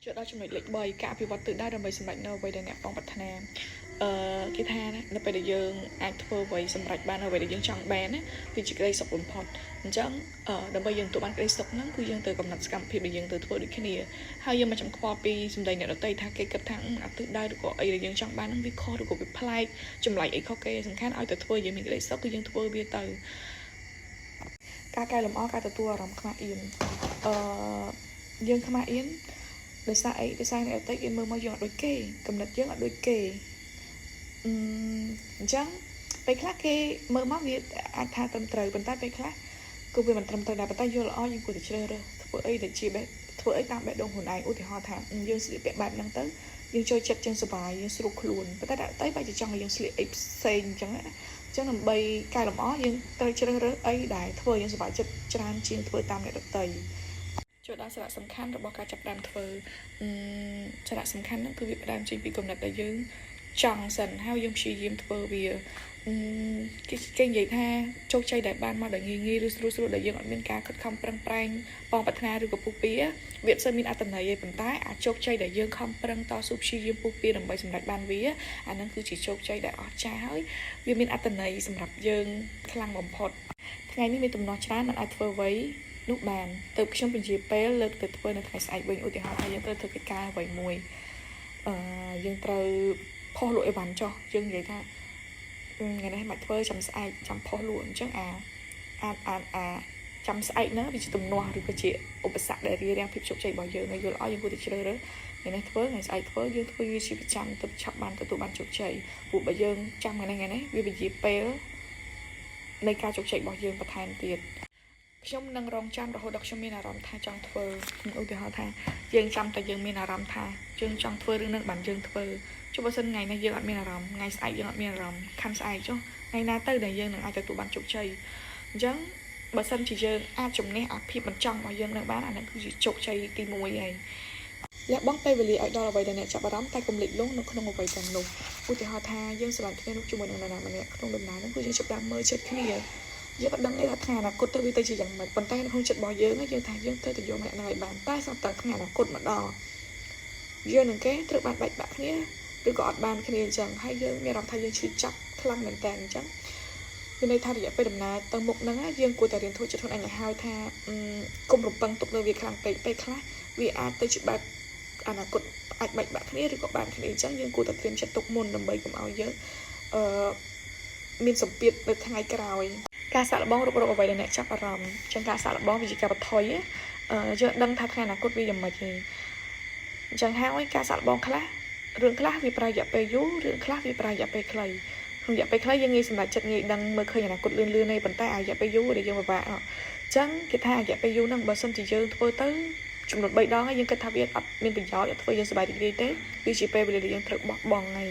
Chỗ đó trong lịch bơi cả vì vật từ đóដើម្បីសម្រេចនៅអ្វីដែលអ្នកបងប្រាថ្នាគេថាណានៅពេលដែលយើងអាចធ្វើអ្វីសម្រេចបានអ្វីដែលយើងចង់បានណាវាជាក្តីសុខបំផុតអញ្ចឹងដើម្បីយើងទទួលបានក្តីសុខហ្នឹងគឺយើងត្រូវកំណត់សកម្មភាពដែលយើងត្រូវធ្វើដូចគ្នាហើយយើងមិនចាំខ្វល់ពីសម្ដីអ្នកដទៃថាគេគិតថាអាទិសដៅឬក៏អីដែលយើងចង់បានហ្នឹងវាខុសឬក៏វាប្លែកចម្លែកអីខុសគេសំខាន់ឲ្យតែធ្វើយើងមានក្តីសុខគឺយើងធ្វើវាទៅការកែលម្អការទទួលអារម្មណ៍ខ្មាស់អៀនយើងខ្មាស់អៀនដោយសារអីដោយសារអ្នកដទៃគេមើលមកយើងអត់ដូចគេកំណត់យើងអត់ដូចគេអញ្ចឹងពេលខ្លះគេមើលមកវាអាចថាត្រឹមត្រូវប៉ុន្តែពេលខ្លះគឺវាមិនត្រឹមត្រូវដែរប៉ុន្តែយល់ល្អយើងគួរតែជ្រើសរើសធ្វើអីដែលជាធ្វើអីតាមបេះដូងខ្លួនឯងឧទាហរណ៍ថាយើងស្លៀកពាក់បែបហ្នឹងទៅយើងចូលចិត្តយើងសុបាយយើងស្រួលខ្លួនប៉ុន្តែអ្នកដទៃបែរជាចង់ឲ្យយើងស្លៀកអីផ្សេងអញ្ចឹងណាអញ្ចឹងដើម្បីកែលម្អយើងត្រូវជ្រើសរើសអីដែលធ្វើយើងសុបាយចិត្តច្រើនជាងធ្វើតាមអ្នកដទៃចូលដល់សារៈសំខាន់របស់ការចាប់ផ្ដើមធ្វើសារៈសំខាន់ហ្នឹងគឺវាផ្ដើមចេញពីគំនិតដែលយើងចង់សិនហើយយើងព្យាយាមធ្វើវាគេនិយាយថាជោគជ័យដែលបានមកដោយងាយងាយឬស្រួលស្រួលដែលយើងអត់មានការខិតខំប្រឹងប្រែងបងប្រាថ្នាឬក៏ពុះពៀវាអត់សូវមានអត្ថន័យទេប៉ុន្តែអាចជោគជ័យដែលយើងខំប្រឹងតស៊ូព្យាយាមពុះពៀដើម្បីសម្រេចបានវាអាហ្នឹងគឺជាជោគជ័យដែលអស្ចារ្យហើយវាមានអត្ថន័យសម្រាប់យើងខ្លាំងបំផុតថ្ងៃនេះមានទំនាស់ច្រើនមិនអាចធ្វើអ្វីនោះបានទៅខ្ញុំពន្យាពេលលើកទៅធ្វើនៅថ្ងៃស្អែកវិញឧទាហរណ៍ថាយើងត្រូវធ្វើកិច្ចការអ្វីមួយយើងត្រូវផុសលក់អីវ៉ាន់ចុះយើងនិយាយថាថ្ងៃនេះមិនធ្វើចាំស្អែកចាំផុសលក់អញ្ចឹងចាំស្អែកហ្នឹងវាជាទំនាស់ឬក៏ជាឧបសគ្គដែលរារាំងភាពជោគជ័យរបស់យើងហើយយល់អស់យើងគួរតែជ្រើសរើសថ្ងៃនេះធ្វើថ្ងៃស្អែកធ្វើយើងធ្វើវាជាប្រចាំទៅឆាប់បានទទួលបានជោគជ័យព្រោះបើយើងចាំថ្ងៃនេះវាពជាពេលនៃការជោគជ័យរបស់យើងបន្ថែមទៀតខ្ញុំនឹងរងចាំរហូតដល់ខ្ញុំមានអារម្មណ៍ថាចង់ធ្វើឧទាហរណ៍ថាយើងចាំតែយើងមានអារម្មណ៍ថាយើងចង់ធ្វើរឿងនឹងបានយើងធ្វើចុះបើសិនថ្ងៃនេះយើងអត់មានអារម្មណ៍ថ្ងៃស្អែកយើងអត់មានអារម្មណ៍ខាន់ស្អែកចុះថ្ងៃណាទៅដែលយើងនឹងអាចទទួលបានជោគជ័យអញ្ចឹងបើសិនជាយើងអាចជំនះអាភាពមិនចង់របស់យើងនៅបានអានឹងគឺជាជោគជ័យទី1ហើយលះបង់ពេលវេលាឲ្យដល់អ្វីដែលអ្នកចាប់អារម្មណ៍តែកុំលិចលង់នៅក្នុងអ្វីទាំងនោះឧទាហរណ៍ថាយើងស្រឡាញ់គ្នានោះជាមួយនឹងនរណាម្នាក់ក្នុងដំណើរនោះគឺយើងចាប់តាមមើលចិត្តគ្នាយើងអត់ដឹងទេថាថ្ងៃអនាគតទៅវាទៅជាយ៉ាងម៉េចប៉ុន្តែក្នុងចិត្តរបស់យើងយើងថាយើងត្រូវតែយកអ្នកណាឲ្យបានតែសោះតើថ្ងៃអនាគតមកដល់យើងនឹងគេត្រូវបានបែកបាក់គ្នាឬក៏អត់បានគ្នាអញ្ចឹងហើយយើងមានអារម្មណ៍ថាយើងឈឺចាប់ខ្លាំងមែនតើអញ្ចឹងមានន័យថារយៈពេលដំណើរទៅមុខហ្នឹងយើងគួរតែរៀនធ្វើចិត្តខ្លួនឯងឲ្យហើយថាកុំរំពឹងទុកលើវាខ្លាំងពេកពេលខ្លះវាអាចទៅជាបែបអនាគតអាចបែកបាក់គ្នាឬក៏បានគ្នាអញ្ចឹងយើងគួរតែត្រៀមចិត្តទុកមុនដើម្បីកុំឲ្យយើងមានសម្ពាធនៅថ្ងៃក្រោយការសាកល្បងគ្រប់អ្វីដែលអ្នកចាប់អារម្មណ៍ចឹងការសាកល្បងវាជាការបថុយយើងដឹងថាថ្ងៃអនាគតវាយ៉ាងម៉េចទេអញ្ចឹងហើយការសាកល្បងខ្លះរឿងខ្លះវាប្រើរយៈពេលយូររឿងខ្លះវាប្រើរយៈពេលខ្លីក្នុងរយៈពេលខ្លីយើងងាយសម្រេចចិត្តងាយដឹងមើលឃើញអនាគតលឿនទេប៉ុន្តែរយៈពេលយូរដែលយើងពិបាកអញ្ចឹងគេថារយៈពេលយូរហ្នឹងបើសិនជាយើងធ្វើទៅចំនួន3 ដងហើយយើងគិតថាវាអត់មានប្រយោជន៍អត់ធ្វើយើងសប្បាយរីករាយទេវាជាពេលវេលាដែលយើងត្រូវបោះបង់ហើយ